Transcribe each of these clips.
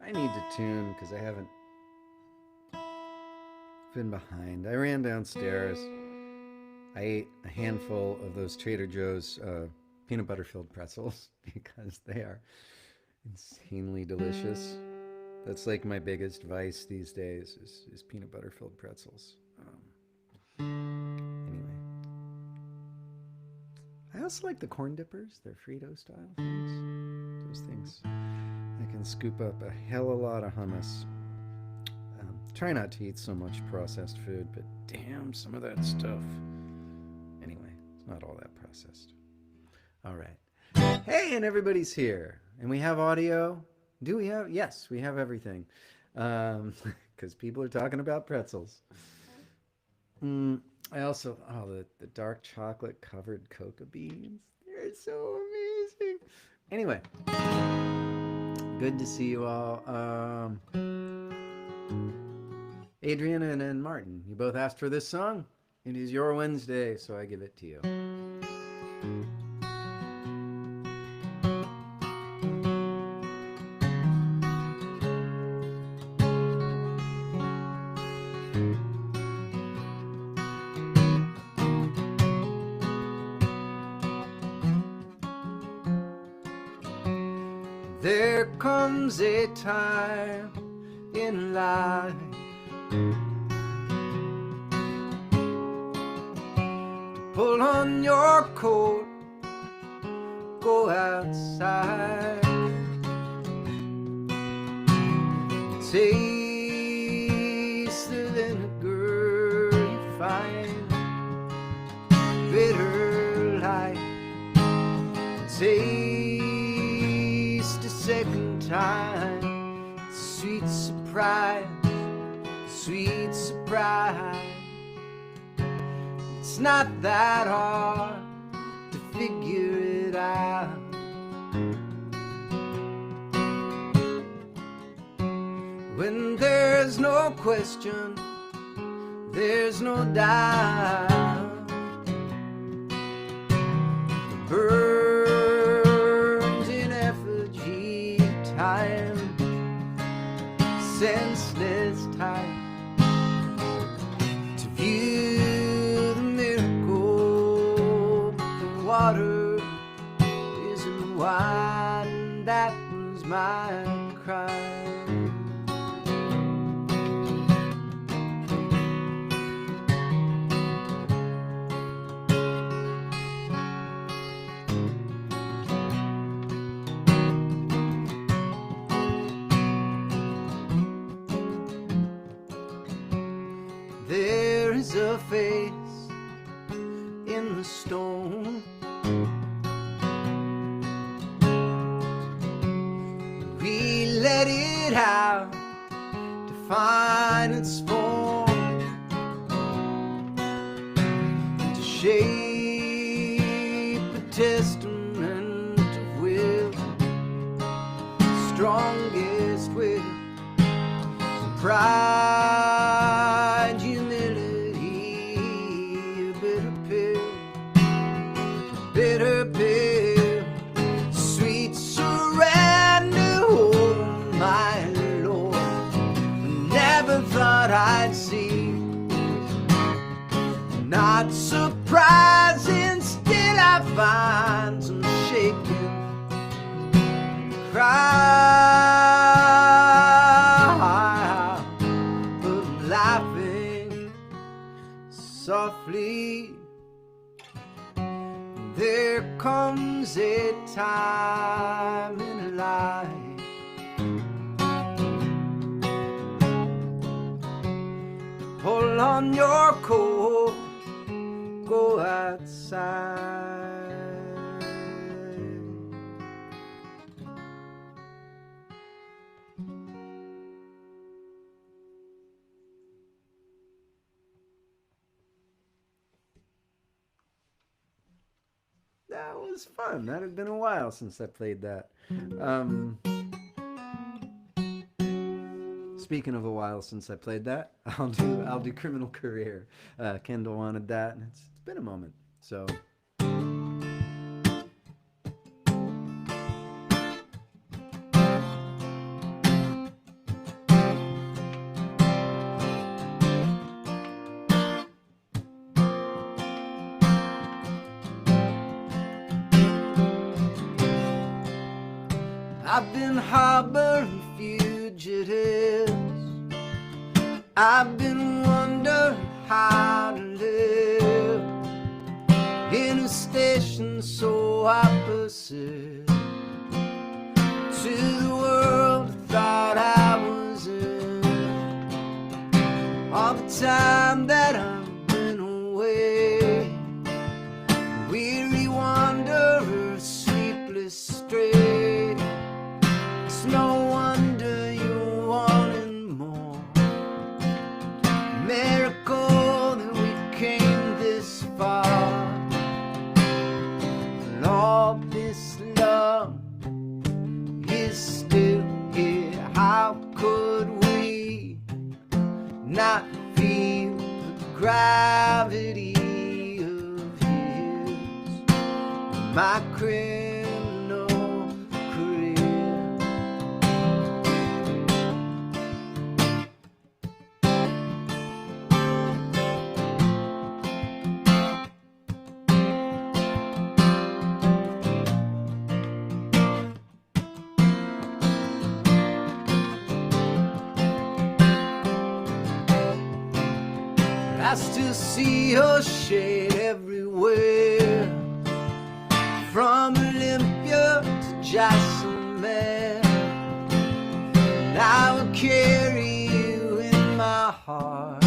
I need to tune because I haven't been behind. I ran downstairs. I ate a handful of those Trader Joe's peanut butter filled pretzels because they are insanely delicious. That's like my biggest vice these days is peanut butter filled pretzels. Anyway, I also like the corn dippers. They're Frito style things. Those things I can scoop up a hell of a lot of hummus. Try not to eat so much processed food, but damn, some of that stuff. Anyway, it's not all that processed. All right. Hey, and everybody's here. And we have audio. Do we have? Yes, we have everything. Because people are talking about pretzels. I also, the dark chocolate covered cocoa beans. They're so amazing. Anyway, good to see you all. Adrian and Martin, you both asked for this song. It is your Wednesday, so I give it to you. There comes a time in life to pull on your coat, go outside, taste the vinegar you find, bitter light, taste a second time, sweet surprise, sweet surprise. It's not that hard to figure it out. When there's no question, there's no doubt. The burns in effigy, time, senseless time, to view the miracle. The water isn't wine, and that was my crime. There is a face in the stone, we let it out to find its form, to shape a testament of will, strongest will, pride, humility, a bitter pill, sweet surrender, oh my Lord. Never thought I'd see, not surprising, still I find some shaking, cry, but laughing softly. There comes a time in life pull on your coat, go outside. That was fun. That had been a while since I played that. Speaking of a while since I played that, I'll do Criminal Career. Kendall wanted that, and it's been a moment. So I've been harboring fugitives. I've been wondering how to live in a station so opposite to the world I thought I was in. All the time that I've been away, weary wanderer, sleepless stray. It's no wonder you're wanting more. Miracle that we came this far. And all this love is still here. How could we not feel the gravity of his, my criminal career? I still see your shade everywhere, from Olympia to Jocelyn. And I will carry you in my heart,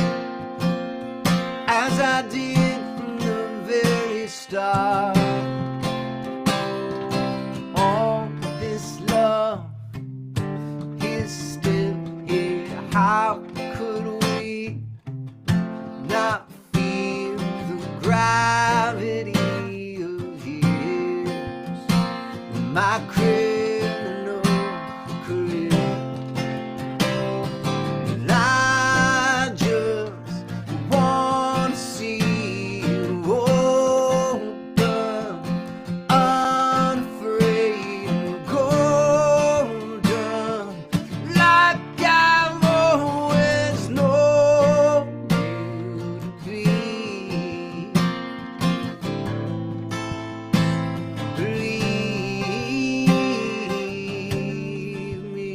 as I did from the very start. All this love is still here. How could we not feel the gravity of years, my criminal career? And I just want to see you open, unafraid and golden, like I've always known you to be. Believe me.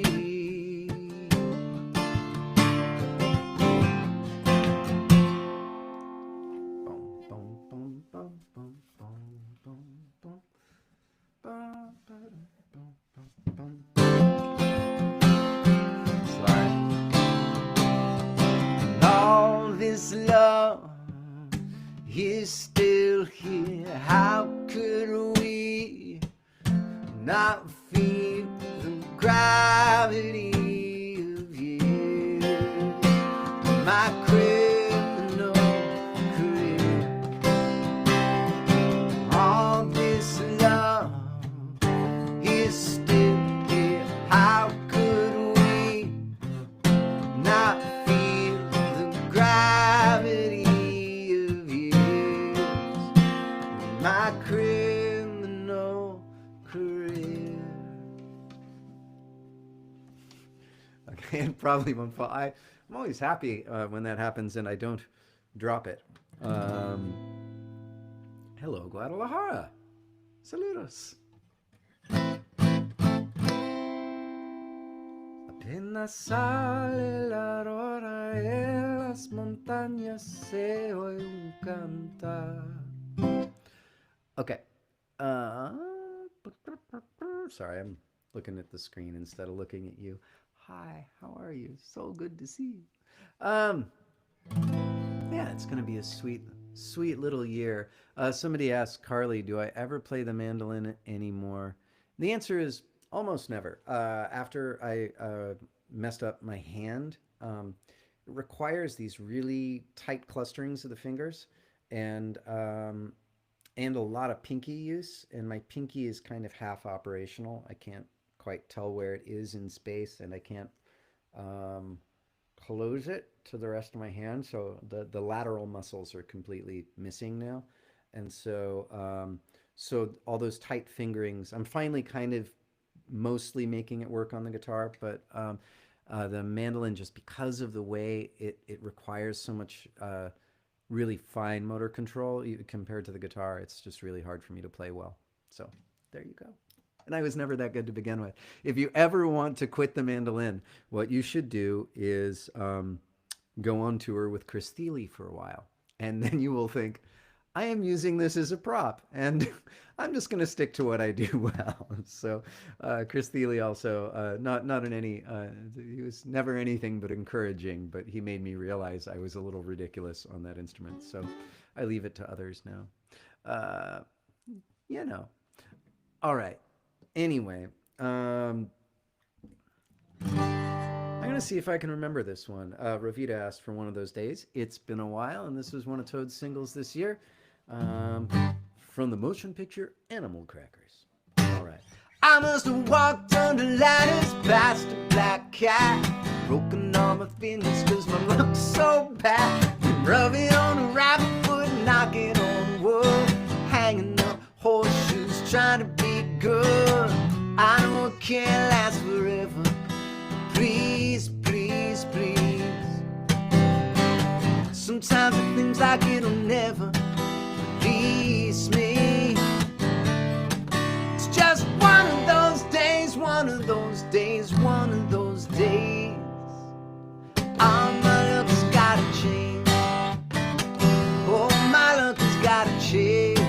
Bum, bum, bum, bum, bum, bum, bum, bum, bum, bum, bum. Slide. And all this love is still here. How could we not feel the gravity of years, my criminal career? All this love is still here. How could we not feel the gravity of years, my criminal career? Okay, it probably won't fall. I'm always happy when that happens and I don't drop it. Hello, Guadalajara. Saludos. Apenas sale la aurora, en las montañas se oye un cantar. Okay. Sorry, I'm looking at the screen instead of looking at you. Hi, how are you? So good to see you. Yeah, it's going to be a sweet little year. Somebody asked Carly, do I ever play the mandolin anymore? The answer is almost never. After I messed up my hand, it requires these really tight clusterings of the fingers and a lot of pinky use. And my pinky is kind of half operational. I can't quite tell where it is in space, and I can't close it to the rest of my hand. So the lateral muscles are completely missing now. And so so all those tight fingerings, I'm finally kind of mostly making it work on the guitar, but the mandolin, just because of the way it requires so much really fine motor control compared to the guitar, it's just really hard for me to play well. So there you go. And I was never that good to begin with. If you ever want to quit the mandolin, what you should do is go on tour with Chris Thiele for a while. And then you will think, I am using this as a prop, and I'm just going to stick to what I do well. So, Chris Thiele also, not in any, he was never anything but encouraging, but he made me realize I was a little ridiculous on that instrument. So, I leave it to others now. You know. All right. Anyway, I'm going to see if I can remember this one. Ravita asked for one of those days. It's been a while, and this was one of Toad's singles this year. From the motion picture Animal Crackers. All right. I must have walked under ladders past a black cat, broken all my fingers cause my luck's so bad. Been rubbing on a rabbit foot, knocking on wood, hanging up horseshoes, trying to be good. I know it can't last forever. Please, please, please. Sometimes it seems like it'll never release me. It's just one of those days, one of those days, one of those days. Oh, my luck's gotta change. Oh, my luck has gotta change.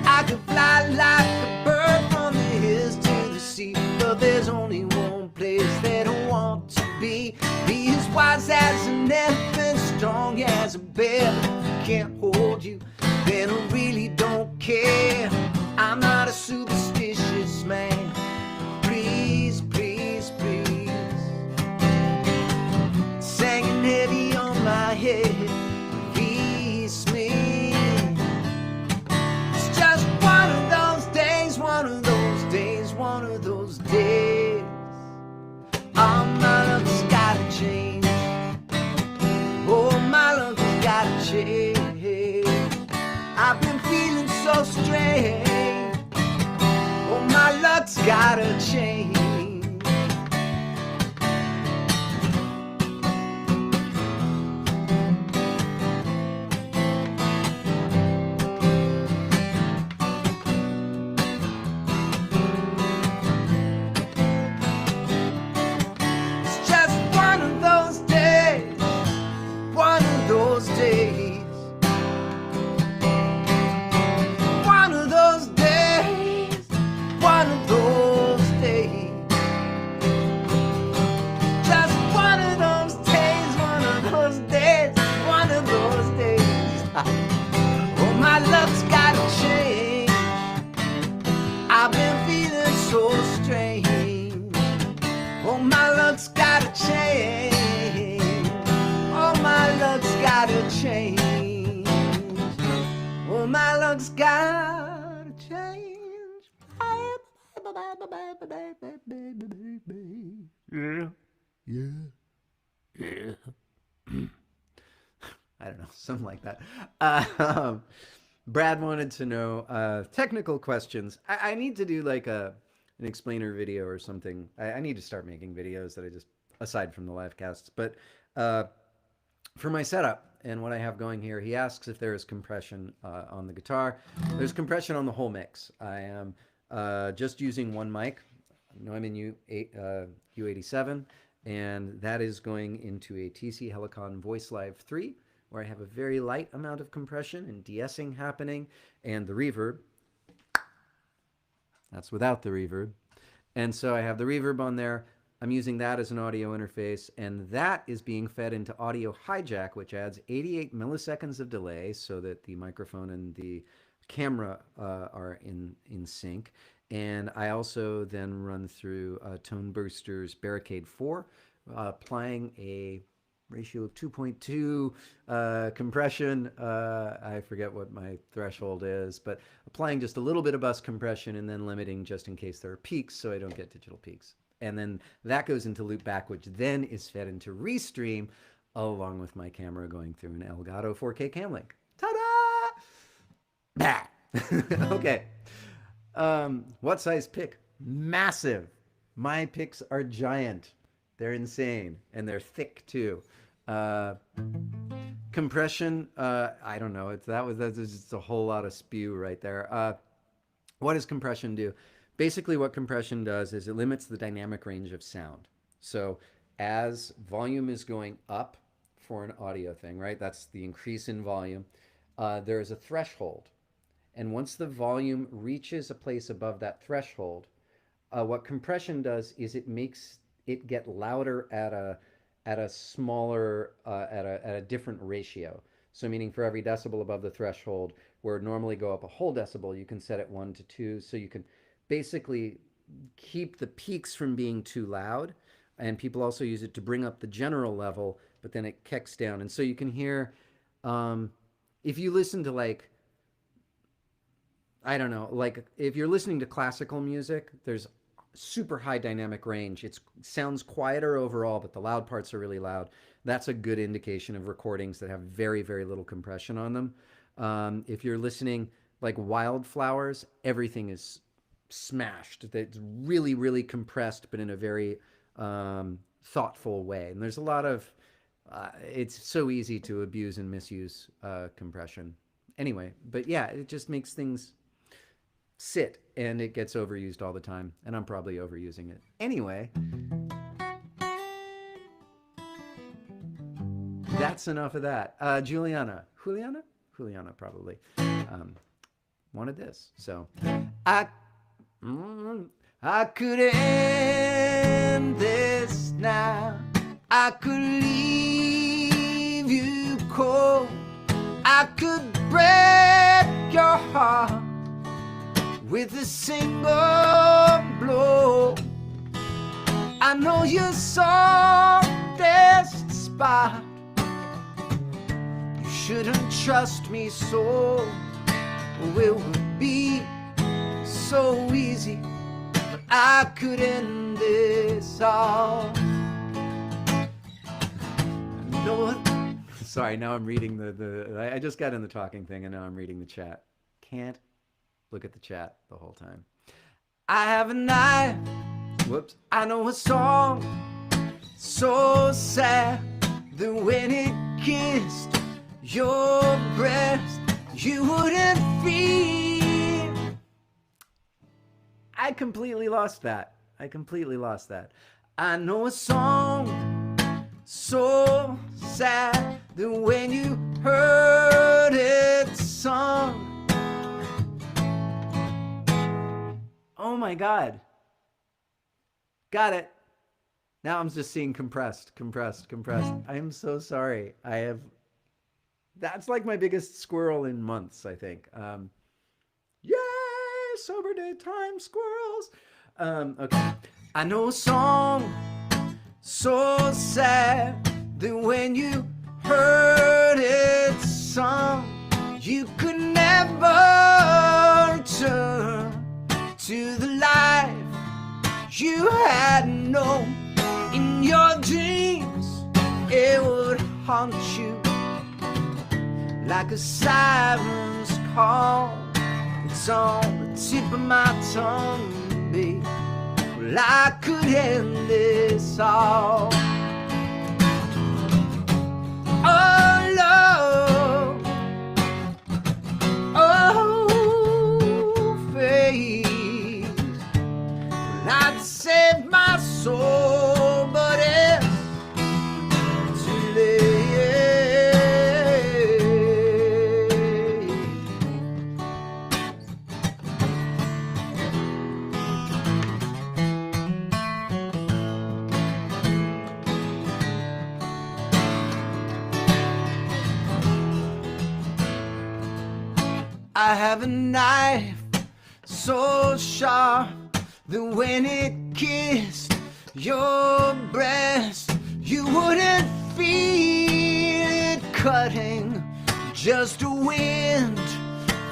I could fly like a bird from the hills to the sea, but there's only one place that I want to be. Be as wise as an elephant, strong as a bear. Can't hold you, then I really don't care. I'm not a superstitious man. Please, please, please. It's hanging heavy on my head. Release me. It's just one of those days, one of those days, one of those days. Oh, my luck's gotta change. Oh, my luck's gotta change. I've been feeling so strange. Oh, my luck's gotta change. It's just one of those days, one of those days. I've been feeling so strange. Oh, my luck's gotta change. Oh, my luck's gotta change. Oh, my luck's gotta change. Yeah. Yeah. Yeah. I don't know, something like that. Brad wanted to know technical questions. I need to do like an explainer video or something. I need to start making videos that I just, aside from the live casts. But for my setup and what I have going here, he asks if there is compression on the guitar. There's compression on the whole mix. I am just using one mic. Neumann U87, and that is going into a TC Helicon Voice Live 3, where I have a very light amount of compression and de-essing happening, and the reverb, that's without the reverb. And so I have the reverb on there. I'm using that as an audio interface, and that is being fed into Audio Hijack, which adds 88 milliseconds of delay so that the microphone and the camera are in sync. And I also then run through Tone Booster's Barricade 4, applying a ratio of 2.2 compression. I forget what my threshold is, but applying just a little bit of bus compression and then limiting just in case there are peaks so I don't get digital peaks. And then that goes into loopback, which then is fed into Restream along with my camera going through an Elgato 4K cam link. Ta-da! Okay. What size pick? Massive. My picks are giant. They're insane, and they're thick too. Compression, I don't know. That's just a whole lot of spew right there. What does compression do? Basically, what compression does is it limits the dynamic range of sound. So as volume is going up for an audio thing, right? That's the increase in volume. There is a threshold. And once the volume reaches a place above that threshold, what compression does is it makes it get louder at a smaller at a different ratio. So meaning for every decibel above the threshold, where it normally go up a whole decibel, you can set it 1 to 2. So you can basically keep the peaks from being too loud. And people also use it to bring up the general level, but then it kicks down. And so you can hear, if you listen to like, I don't know, like if you're listening to classical music, there's super high dynamic range. It sounds quieter overall, but the loud parts are really loud. That's a good indication of recordings that have very, very little compression on them. If you're listening like Wildflowers, everything is smashed. It's really, really compressed, but in a very thoughtful way. And there's a lot of, it's so easy to abuse and misuse compression. Anyway, but yeah, it just makes things sit, and it gets overused all the time, and I'm probably overusing it. Anyway, that's enough of that. Juliana probably wanted this, so I could end this now. I could leave you cold. I could break your heart with a single blow. I know your softest spot. You shouldn't trust me so. It would be so easy, but I could end this all. Sorry, now I'm reading I just got in the talking thing and now I'm reading the chat. Can't look at the chat the whole time. I have a knife. Whoops. I know a song so sad that when it kissed your breast, you wouldn't feel. I completely lost that. I know a song so sad that when you heard it sung. Oh my God. Got it. Now I'm just seeing compressed. I am so sorry. That's like my biggest squirrel in months, I think. Yay, sober daytime squirrels. Okay. I know a song so sad that when you heard it sung, you could never return to the life you had known. In your dreams, it would haunt you like a siren's call. It's on the tip of my tongue, babe. Well, I could end this all. Oh, love. Oh, faith. Well, I'd save my soul, but it's too late. I have a knife so sharp that when it kissed your breast, you wouldn't feel it cutting, just a wind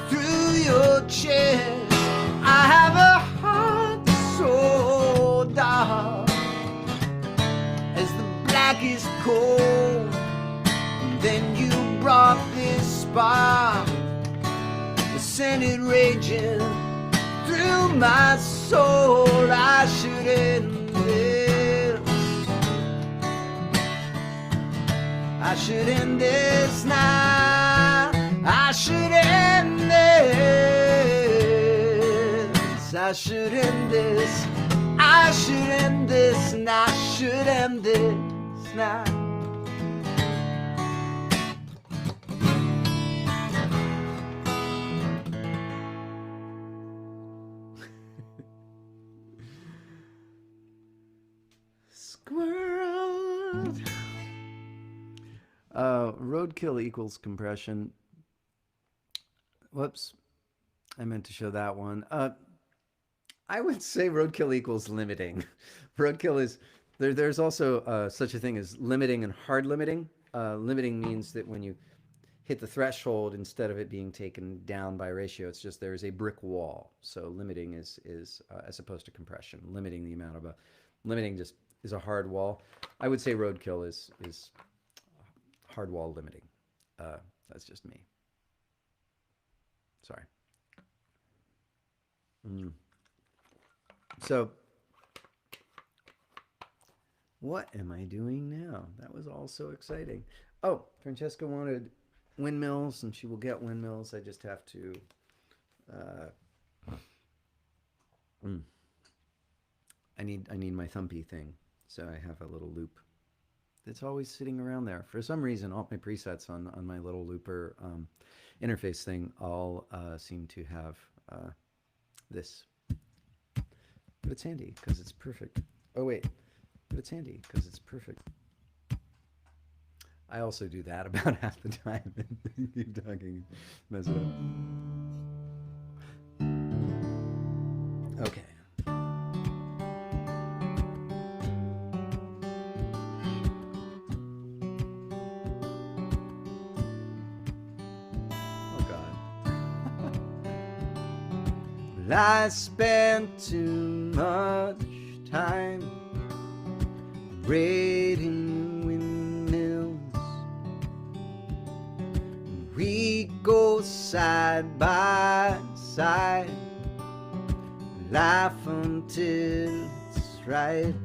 through your chest. I have a heart so dark as the blackest coal. And then you brought this spark, sent it raging through my soul. I should end this. I should end this now. I should end this. I should end this. I should end this, and I should end this now. Squirrel. Roadkill equals compression. Whoops. I meant to show that one. I would say roadkill equals limiting. Roadkill is, there's also such a thing as limiting and hard limiting. Limiting means that when you hit the threshold, instead of it being taken down by ratio, it's just there's a brick wall. So limiting is as opposed to compression. Limiting the amount of limiting just is a hard wall. I would say roadkill is hard wall limiting. That's just me. Sorry. So, what am I doing now? That was all so exciting. Oh, Francesca wanted windmills, and she will get windmills. I just have to. I need my thumpy thing, so I have a little loop. It's always sitting around there. For some reason, all my presets on my little looper interface thing all seem to have this. But it's handy because it's perfect. Oh wait, but it's handy because it's perfect. I also do that about half the time and keep talking, mess it up. Okay. I spent too much time raiding windmills. We go side by side, laugh until it's right.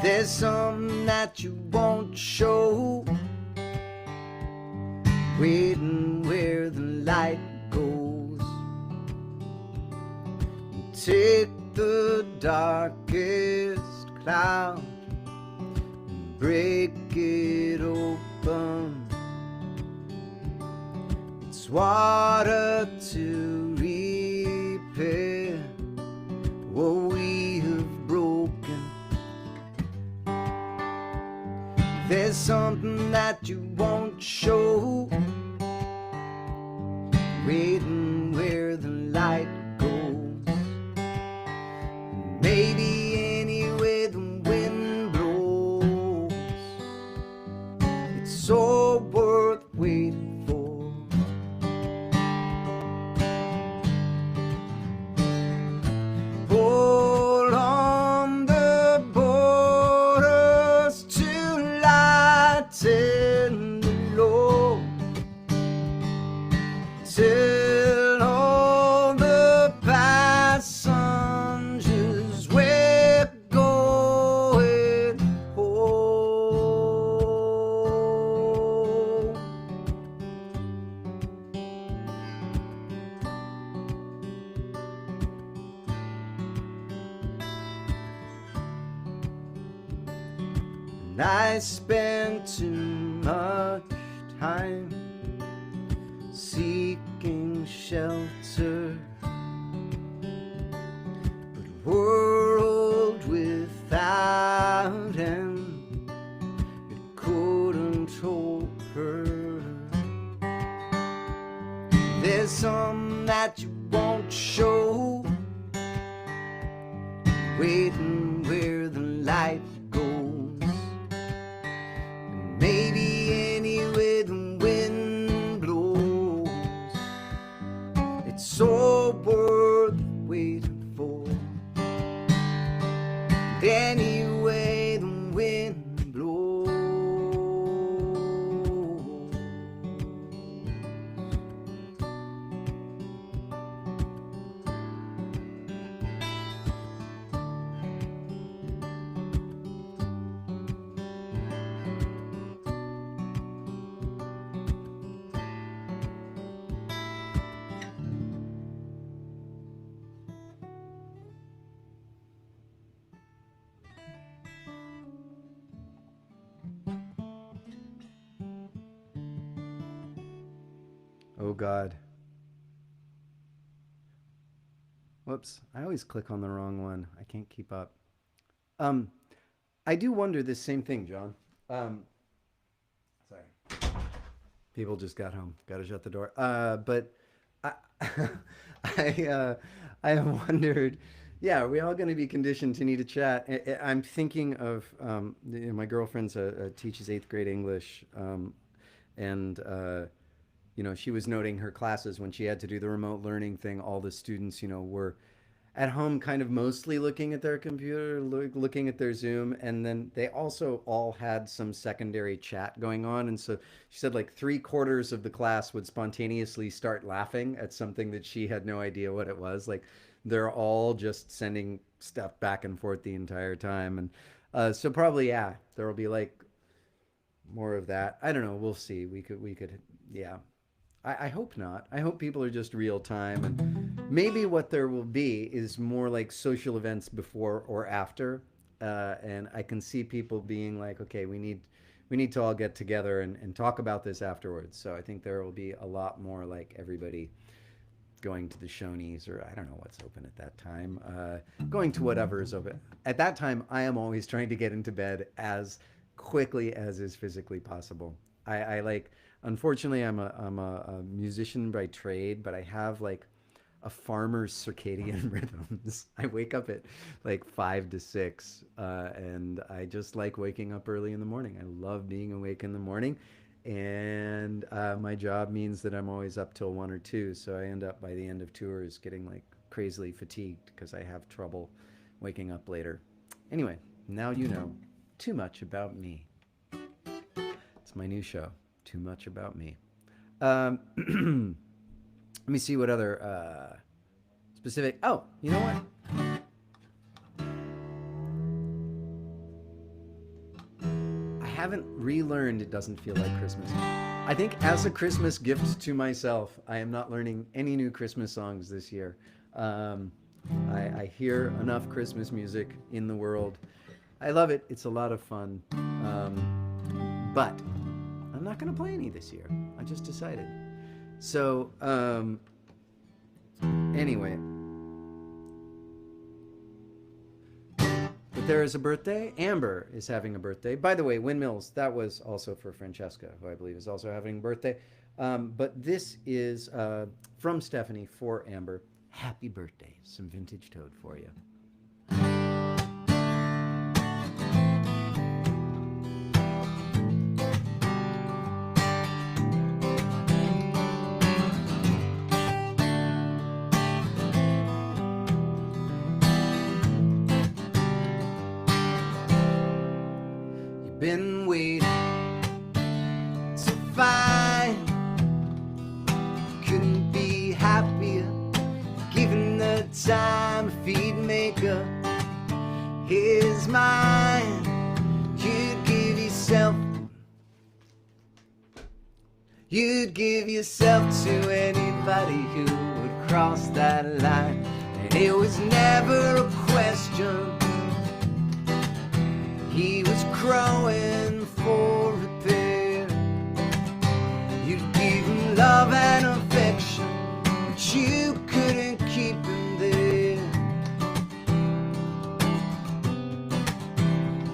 There's something that you won't show, waiting where the light goes. Take the darkest cloud and break it open. It's water to repair what we have broken. There's something that you won't show, waiting where the light goes. Maybe anyway the wind blows, it's so worth waiting for. Pull on the borders to lighten the load, till all the passengers we're going home. And I spent too much time seeking shelter, but world without him, it couldn't hold her. There's some that you won't show, waiting where the light goes. Maybe anyway the wind blows, it's so worth waiting for. Anyway the wind blows. Oh God. Whoops. I always click on the wrong one. I can't keep up. Um, I do wonder this same thing, John. Um, sorry. People just got home. Got to shut the door. But I, I, I have wondered. Yeah, are we all going to be conditioned to need to chat? I'm thinking of my girlfriend teaches eighth grade English, and she was noting her classes when she had to do the remote learning thing. All the students, were at home kind of mostly looking at their computer, looking at their Zoom, and then they also all had some secondary chat going on. And so she said like 3/4 of the class would spontaneously start laughing at something that she had no idea what it was. Like they're all just sending stuff back and forth the entire time. And so probably, yeah, there will be like more of that. I don't know. We'll see. We could, yeah. I hope not. I hope people are just real time, and maybe what there will be is more like social events before or after. And I can see people being like, okay, we need to all get together and talk about this afterwards. So I think there will be a lot more like everybody going to the Shoney's, or I don't know what's open at that time, going to whatever is open. At that time, I am always trying to get into bed as quickly as is physically possible. I like, unfortunately, I'm a musician by trade, but I have like a farmer's circadian rhythms. I wake up at like 5 to 6, and I just like waking up early in the morning. I love being awake in the morning, and my job means that I'm always up till 1 or 2. So I end up by the end of tours getting like crazily fatigued because I have trouble waking up later. Anyway, now you know too much about me. It's my new show, Too Much About Me. Let me see what other specific. Oh, you know what? I haven't relearned It Doesn't Feel Like Christmas. I think as a Christmas gift to myself, I am not learning any new Christmas songs this year. I hear enough Christmas music in the world. I love it. It's a lot of fun. But I'm not going to play any this year. I just decided. So, anyway. But there is a birthday. Amber is having a birthday. By the way, Windmills, that was also for Francesca, who I believe is also having a birthday. But this is from Stephanie for Amber. Happy birthday. Some vintage Toad for you. Been waiting to find, couldn't be happier, given the time if he'd make up his mind. You'd give yourself to anybody who would cross that line, and it was never a question. He was crowing for repair. You'd give him love and affection, but you couldn't keep him there.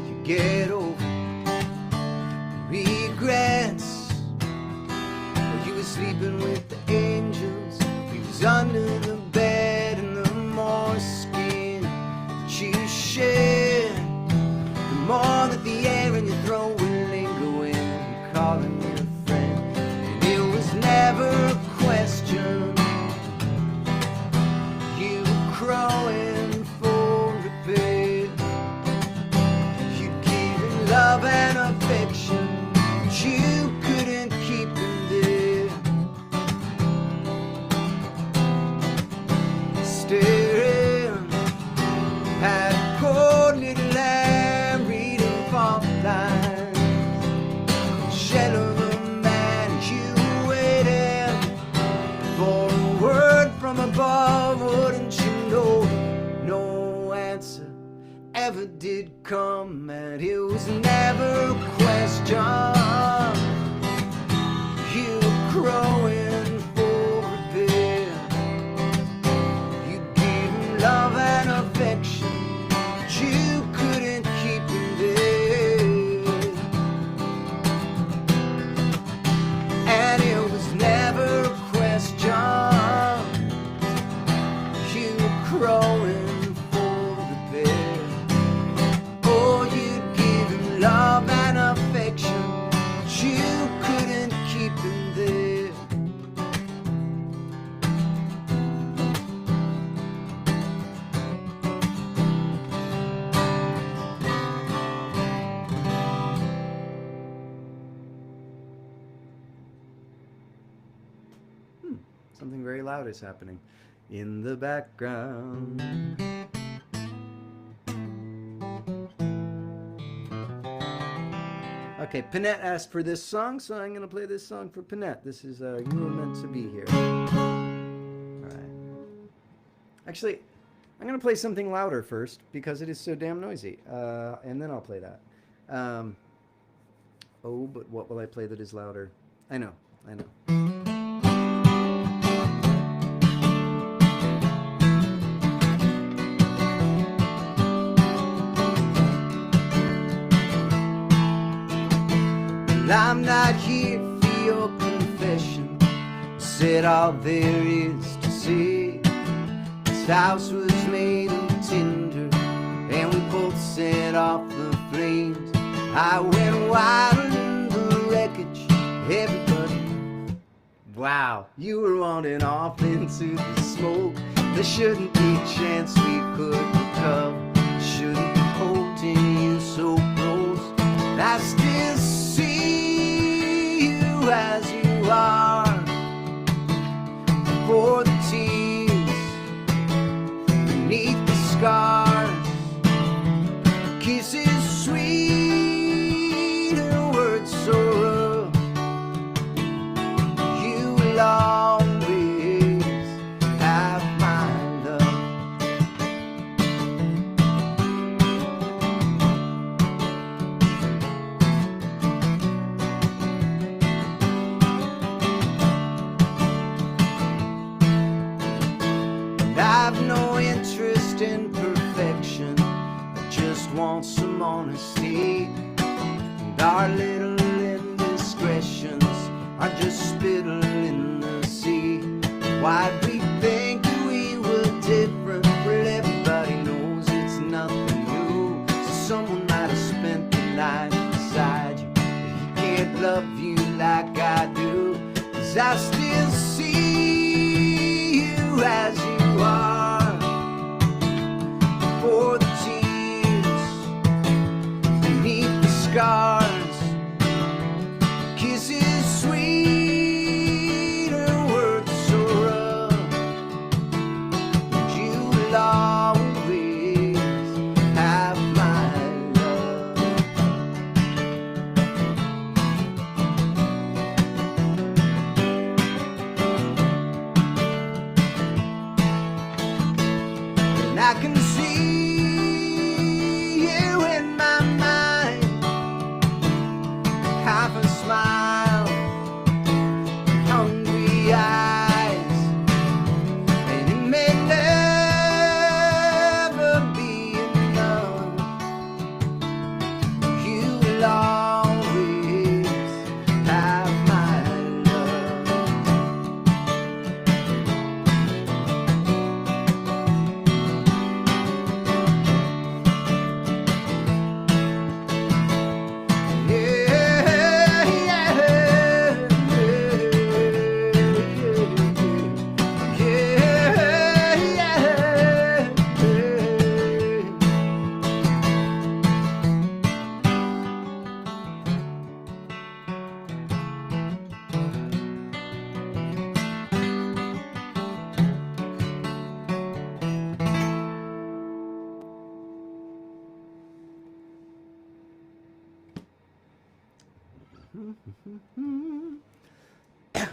You get over regrets. Well, you were sleeping with the angels. He was under the bed in the moleskin that you shared. More that the air in your throat will linger when you're calling me a friend. And it was never a question. You were crowing for repair. You'd give him love and affection, but you couldn't keep him there. Staring at a cold little lamb reading false lines, shell of a man, you waited for a word from above. Wouldn't you know? No answer ever did come, and it was never a question. You were crowing for Something very loud is happening in the background. Okay, Panette asked for this song, so I'm going to play this song for Panette. This is You Were Meant to Be Here. All right. Actually, I'm going to play something louder first because it is so damn noisy, and then I'll play that. Oh, but what will I play that is louder? I know. I'm not here for your confession. Said all there is to say. This house was made of tinder, and we both set off the flames. I went wild in the wreckage. Everybody, wow, you were wandering off into the smoke. There shouldn't be a chance we could recover. Shouldn't be holding you so close. I still see you as you are. For the tears beneath the scars, kisses sweet and words so rough. You will always have my love. And I've no interest in perfection. I just want some honesty. And our little indiscretions are just spittle in the sea. Why'd we think we were different? Well, everybody knows it's nothing new. So someone might have spent the night beside you, but he can't love you like I do. 'Cause I still see you as you are. For the tears beneath the scars, kisses sweet and words so rough. And you will always have my love. And I can see you in my mind, half a smile, hungry eyes, and it may never be enough. You will always have my love.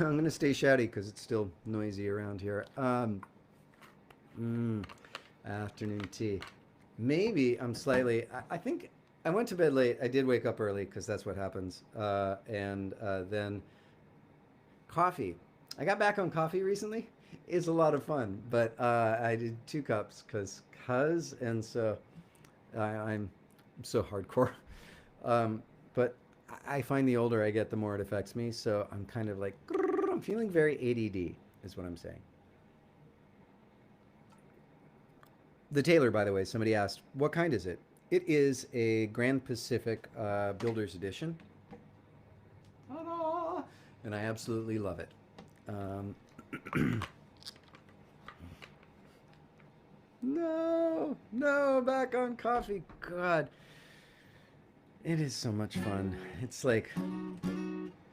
I'm going to stay shouty because it's still noisy around here. Afternoon tea. Maybe I'm slightly... I think I went to bed late. I did wake up early because that's what happens. And then coffee. I got back on coffee recently. It's a lot of fun. But I did 2 cups because... And so I'm so hardcore. But I find the older I get, the more it affects me. So I'm kind of like, I'm feeling very ADD, is what I'm saying. The Taylor, by the way, somebody asked, what kind is it? It is a Grand Pacific Builder's Edition. Ta-da! And I absolutely love it. No, back on coffee. God. It is so much fun. It's like,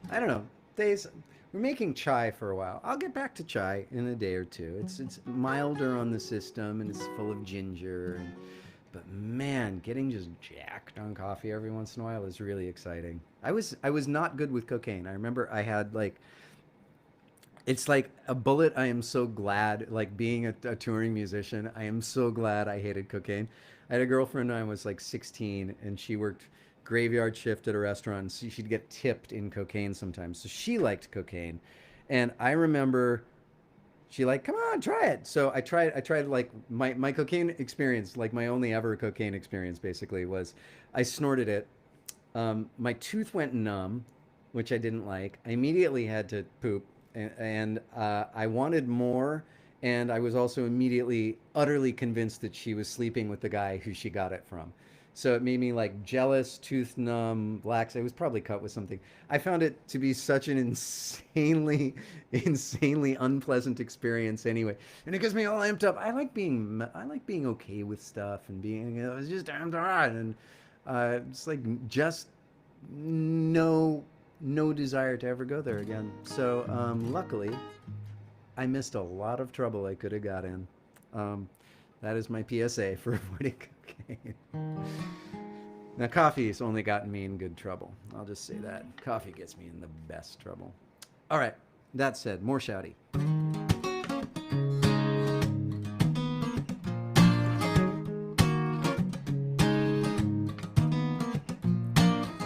I don't know, days, we're making chai for a while. I'll get back to chai in a day or two. It's milder on the system and it's full of ginger. But man, getting just jacked on coffee every once in a while is really exciting. I was not good with cocaine. I remember I had like it's like a bullet. I am so glad, like being a touring musician, I am so glad I hated cocaine. I had a girlfriend when I was like 16, and she worked graveyard shift at a restaurant. And she'd get tipped in cocaine sometimes. So she liked cocaine. And I remember she like, come on, try it. So I tried like my cocaine experience, like my only ever cocaine experience basically was I snorted it. My tooth went numb, which I didn't like. I immediately had to poop, and I wanted more. And I was also immediately utterly convinced that she was sleeping with the guy who she got it from. So it made me like jealous, tooth numb, lax. I was probably cut with something. I found it to be such an insanely unpleasant experience anyway. And it gets me all amped up. I like being okay with stuff and being, it's just amped on. And it's like just no desire to ever go there again. So luckily, I missed a lot of trouble I could have got in. That is my PSA for avoiding cocaine. Now, coffee's only gotten me in good trouble. I'll just say that. Coffee gets me in the best trouble. All right, that said, more shouty.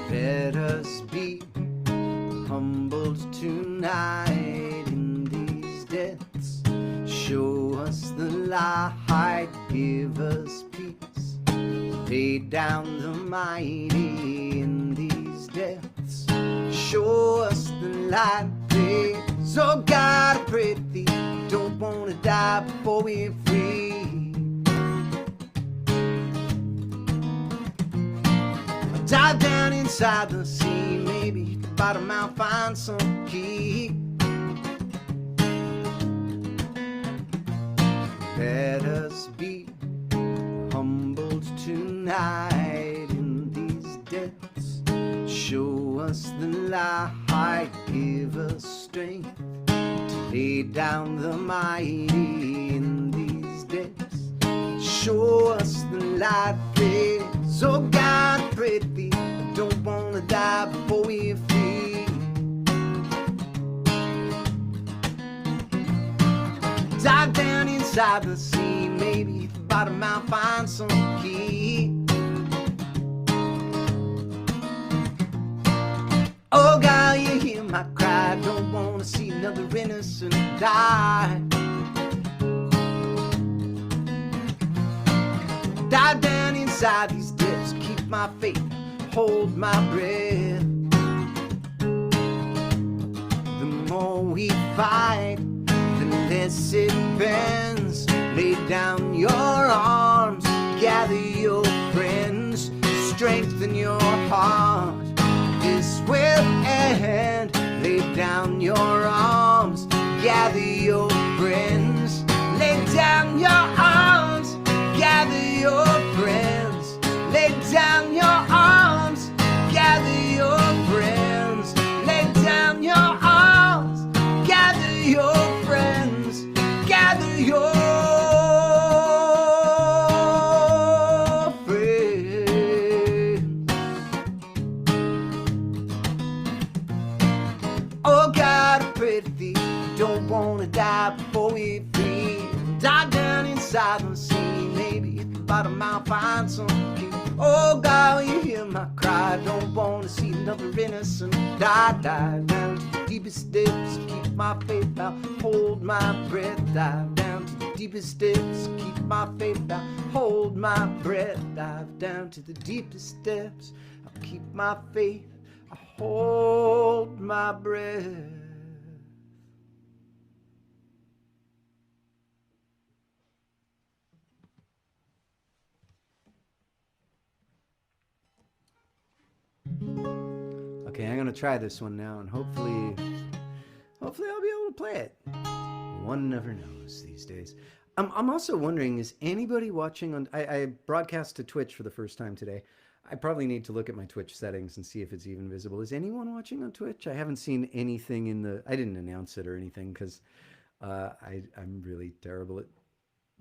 Let us be humbled tonight in these depths. Show us the light, give us peace. Lay down the mighty in these depths. Show us the light, please. Oh God, I pray to thee. Don't wanna die before we're free. I'll dive down inside the sea. Maybe at the bottom I'll find some key. Let us be humbled tonight in these depths. Show us the light, give us strength to lay down the mighty in these depths. Show us the light, please. Oh God, I pray to thee. I don't wanna die before we're free. Dive down inside the sea. Maybe at the bottom I'll find some key. Oh God, you hear my cry. Don't wanna see another innocent die. Dive down inside these depths. Keep my faith, hold my breath. The more we fight, less it bends. Lay down your arms, gather your friends, strengthen your heart. This will end. Lay down your arms, gather your friends. Lay down your arms, gather your friends. Lay down your arms, gather your friends. Lay down your arms, gather your friends. Gather your friends. Oh God, I pray to thee. Don't wanna die before we free. Dive down inside the sea. Maybe at the bottom I'll find some key. Oh God, you hear my cry. Don't wanna see another innocent die. Dive down to the deepest depths. Keep my faith out, hold my breath. Dive down to the deepest depths. Keep my faith out, hold my breath. Dive down to the deepest depths. I'll keep my faith, I hold my breath. Okay, I'm gonna try this one now, and hopefully I'll be able to play it. One never knows these days. I'm also wondering, is anybody watching on? I broadcast to Twitch for the first time today. I probably need to look at my Twitch settings and see if it's even visible. Is anyone watching on Twitch? I haven't seen anything in the. I didn't announce it or anything because I'm really terrible at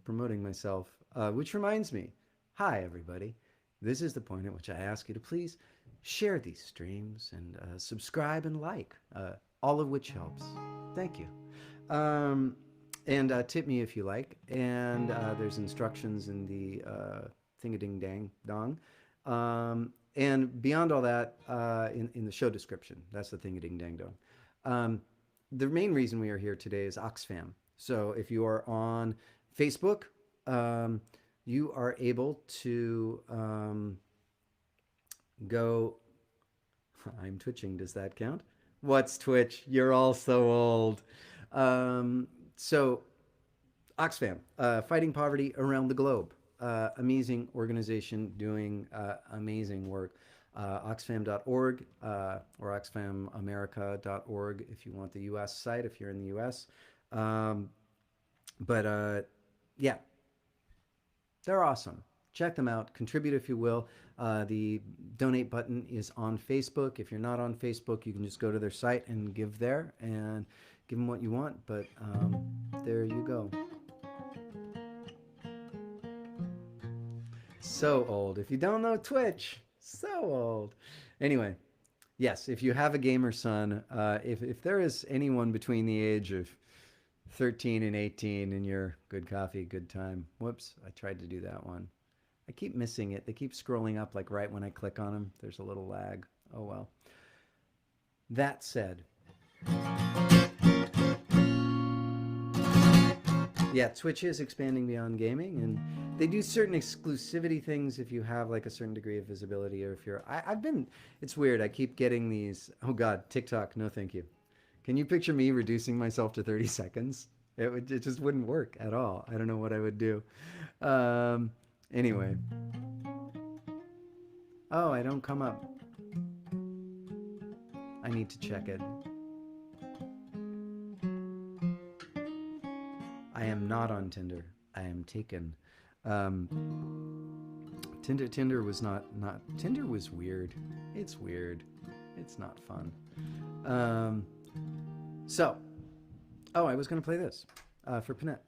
promoting myself. Which reminds me, hi everybody. This is the point at which I ask you to please share these streams and subscribe and like, all of which helps. Thank you. Um, and tip me if you like. And there's instructions in the thing-a-ding-dang dong. And beyond all that, in the show description, that's the thing-a-ding-dang dong. Um, the main reason we are here today is Oxfam. So if you are on Facebook, um, you are able to go. I'm twitching. Does that count? What's Twitch? You're all so old. So Oxfam, fighting poverty around the globe. Amazing organization doing amazing work. Oxfam.org or oxfamamerica.org if you want the US site, if you're in the US. Um, but yeah, they're awesome. Check them out. Contribute if you will. The donate button is on Facebook. If you're not on Facebook, you can just go to their site and give there and give them what you want. But there you go. So old. If you don't know Twitch, so old. Anyway, yes, if you have a gamer son, if there is anyone between the age of 13 and 18 in your good coffee, good time. Whoops, I tried to do that one. I keep missing it. They keep scrolling up like right when I click on them. There's a little lag. Oh well. That said, yeah, Twitch is expanding beyond gaming, and they do certain exclusivity things if you have like a certain degree of visibility, or if you're. I've been. It's weird. I keep getting these. Oh God, TikTok. No, thank you. Can you picture me reducing myself to 30 seconds? It just wouldn't work at all. I don't know what I would do. Anyway. Oh, I don't come up. I need to check it. I am not on Tinder. I am taken. Tinder was not Tinder was weird. It's weird. It's not fun. So, oh, I was going to play this for Panette.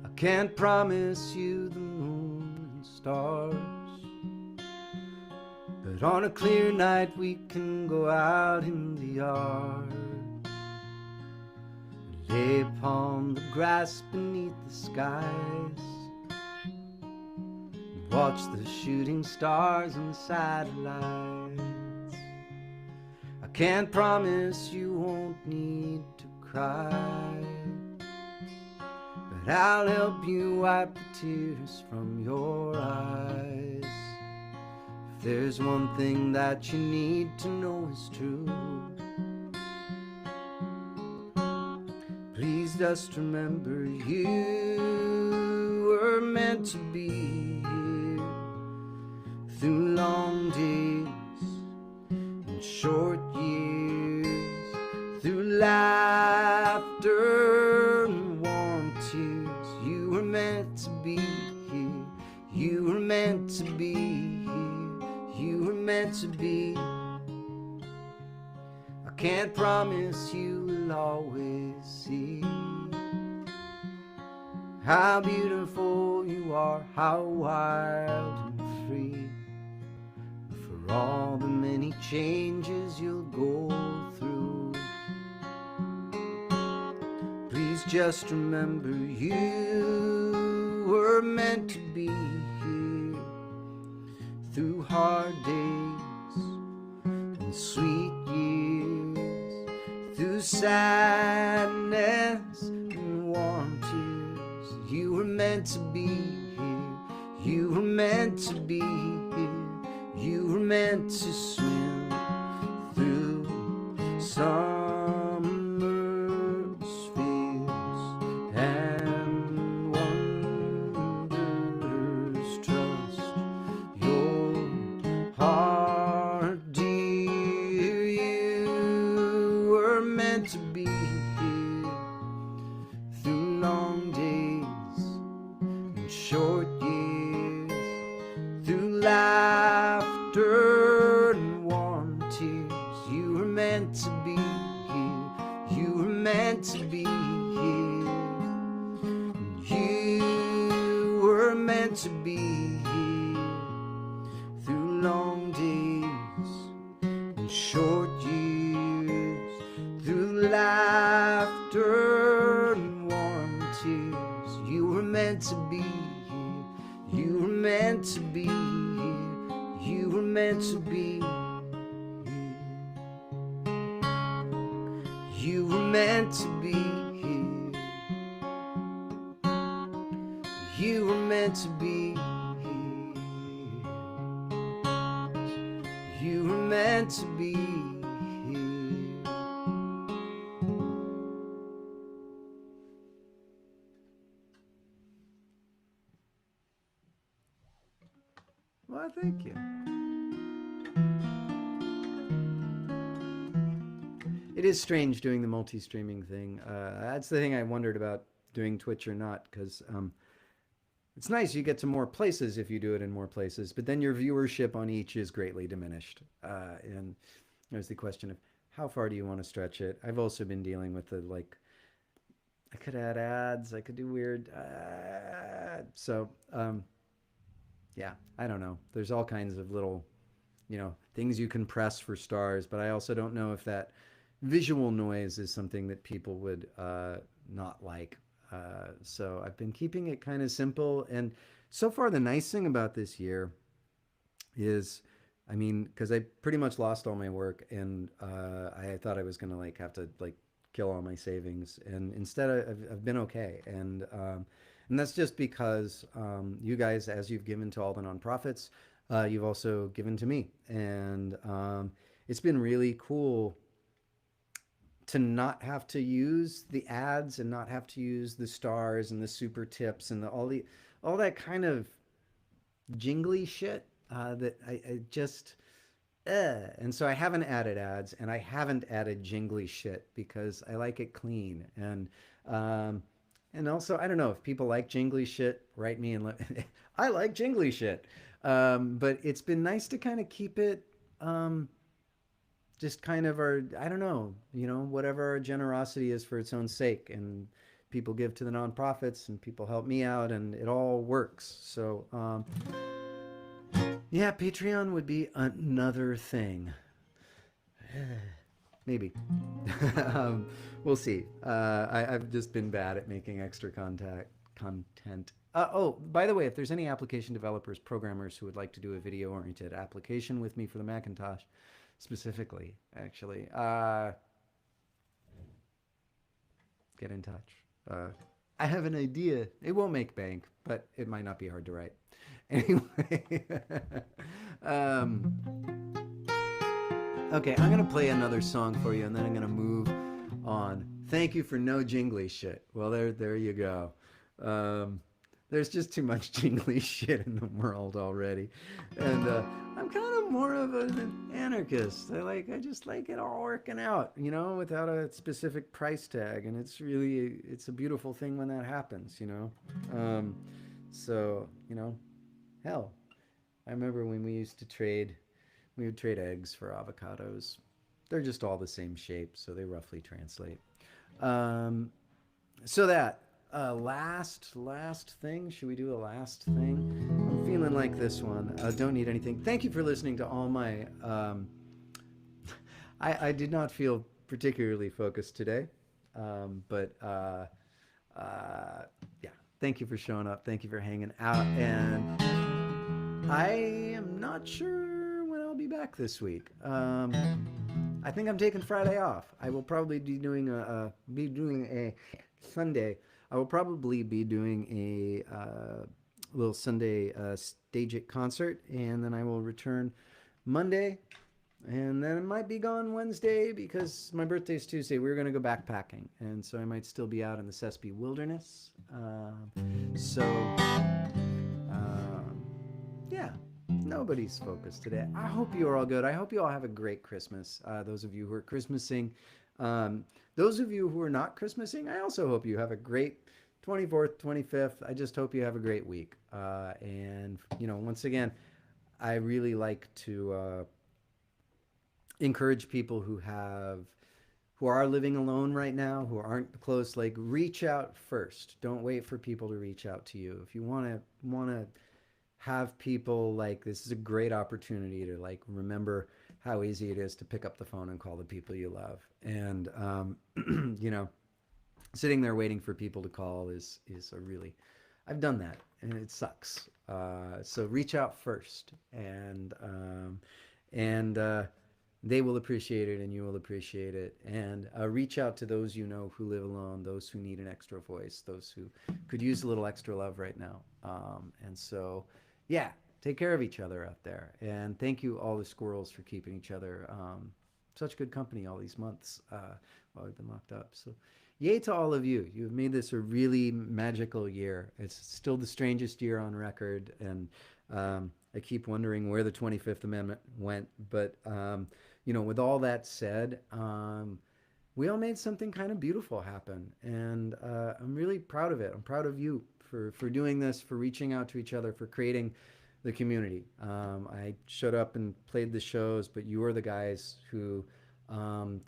I can't promise you the moon and stars, but on a clear night we can go out in the yard and lay upon the grass beneath the skies and watch the shooting stars and satellites. I can't promise you won't need to cry, but I'll help you wipe the tears from your eyes. If there's one thing that you need to know is true, please just remember you were meant to be here through long days and short years, through laughter and warm tears. You were meant to be here. You were meant to be here. You were meant to be. I can't promise you will always see how beautiful you are, how wild and free, for all the many changes you'll go through. Please just remember you were meant to be here through hard days and sweet years, through sadness and warm tears. You were meant to be here. You were meant to be here. You were meant to swim through summer's fields and laughter and warm tears. You were meant to be here. You were meant to be here. You were meant to be here through long days and short years, through laughter and warm tears. You were meant to be here. You were meant to be here. You were meant to be here. You were meant to be here. You were meant to be here. You were meant to be here. Well, thank you. It is strange doing the multi-streaming thing. That's the thing I wondered about doing Twitch or not, because it's nice you get to more places if you do it in more places, but then your viewership on each is greatly diminished. And there's the question of how far do you want to stretch it? I've also been dealing with the, like, I could add ads, I could do weird, yeah, I don't know. There's all kinds of little, things you can press for stars, but I also don't know if that visual noise is something that people would not like. So I've been keeping it kind of simple. And so far, the nice thing about this year is, I mean, because I pretty much lost all my work, and I thought I was going to have to kill all my savings, and instead I've been okay. And that's just because you guys, as you've given to all the nonprofits, you've also given to me. And it's been really cool to not have to use the ads and not have to use the stars and the super tips and all that kind of jingly shit that I just... And so I haven't added ads, and I haven't added jingly shit because I like it clean. And also, I don't know if people like jingly shit, write me and I like jingly shit. But it's been nice to kind of keep it just kind of I don't know, whatever our generosity is for its own sake. And people give to the nonprofits and people help me out, and it all works. So, yeah, Patreon would be another thing. Maybe. We'll see. I've just been bad at making extra content. Oh, by the way, if there's any application developers, programmers who would like to do a video-oriented application with me for the Macintosh, specifically, actually, get in touch. I have an idea. It won't make bank, but it might not be hard to write. Anyway. Okay, I'm going to play another song for you, and then I'm going to move on. Thank you for no jingly shit. Well, there you go. There's just too much jingly shit in the world already. And I'm kind of more of an anarchist. I just like it all working out, without a specific price tag. And it's a beautiful thing when that happens, So, hell, I remember when we used to trade... We would trade eggs for avocados. They're just all the same shape, so they roughly translate. So that last thing. Should we do a last thing? I'm feeling like this one. Don't need anything. Thank you for listening to all my... I did not feel particularly focused today, but yeah. Thank you for showing up. Thank you for hanging out, and I am not sure I'll be back this week. I think I'm taking Friday off. I will probably be doing a Sunday. I will probably be doing a little Sunday stage it concert, and then I will return Monday, and then I might be gone Wednesday because my birthday's Tuesday. We're going to go backpacking, and so I might still be out in the Sespe Wilderness. Yeah. Nobody's focused today. I hope you are all good. I hope you all have a great Christmas. Those of you who are Christmasing. Those of you who are not Christmasing, I also hope you have a great 24th, 25th. I just hope you have a great week. And, once again, I really like to encourage people who are living alone right now, who aren't close, like reach out first. Don't wait for people to reach out to you. If you want to have people, like, this is a great opportunity to like remember how easy it is to pick up the phone and call the people you love. And you know, sitting there waiting for people to call is a really, I've done that and it sucks. So reach out first, and they will appreciate it and you will appreciate it. And reach out to those you know who live alone, those who need an extra voice, those who could use a little extra love right now. And so, yeah, take care of each other out there. And thank you, all the squirrels, for keeping each other such good company all these months while we've been locked up. So, yay to all of you. You've made this a really magical year. It's still the strangest year on record. And I keep wondering where the 25th Amendment went. But, you know, with all that said, we all made something kind of beautiful happen. And I'm really proud of it. I'm proud of you for doing this, for reaching out to each other, for creating the community. I showed up and played the shows, but you were the guys who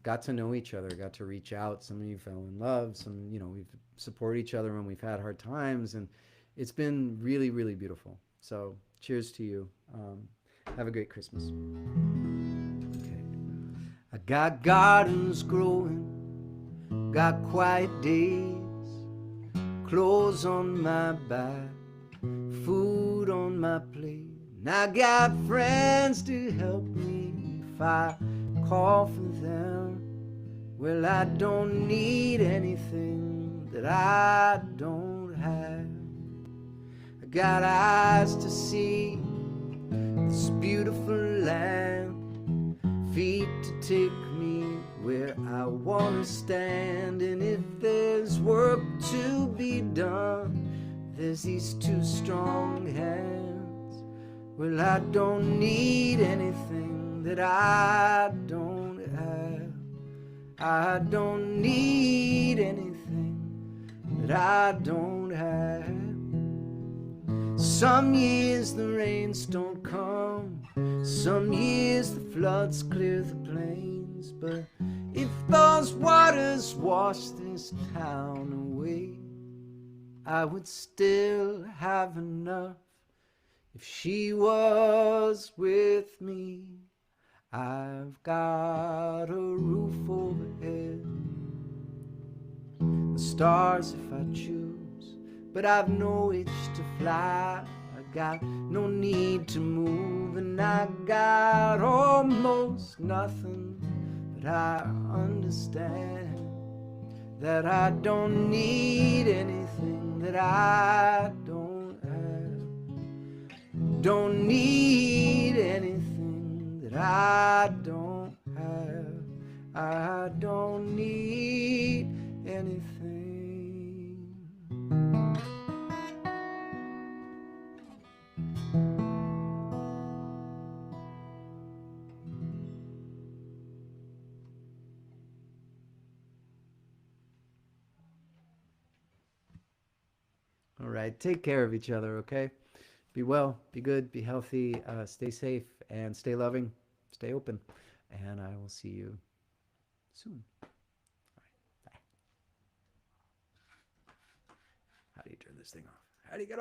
got to know each other, got to reach out. Some of you fell in love. Some, you know, we've supported each other when we've had hard times, and it's been really, really beautiful. So cheers to you. Have a great Christmas. Okay. I got gardens growing, got quiet days, clothes on my back, food on my plate, and I got friends to help me if I call for them. Well, I don't need anything that I don't have. I got eyes to see this beautiful land, feet to take me where I want to stand. And if there's work to be done, there's these two strong hands. Well, I don't need anything that I don't have. I don't need anything that I don't have. Some years the rains don't come, some years the floods clear the plains. But if those waters wash this town away, I would still have enough if she was with me. I've got a roof overhead, the stars if I choose, but I've no itch to fly. I got no need to move, and I got almost nothing, but I understand that I don't need anything that I don't have. Don't need anything that I don't have. I don't need anything. All right, take care of each other, okay? Be well, be good, be healthy, stay safe, and stay loving, stay open. And I will see you soon. All right, bye. How do you turn this thing off? How do you get off?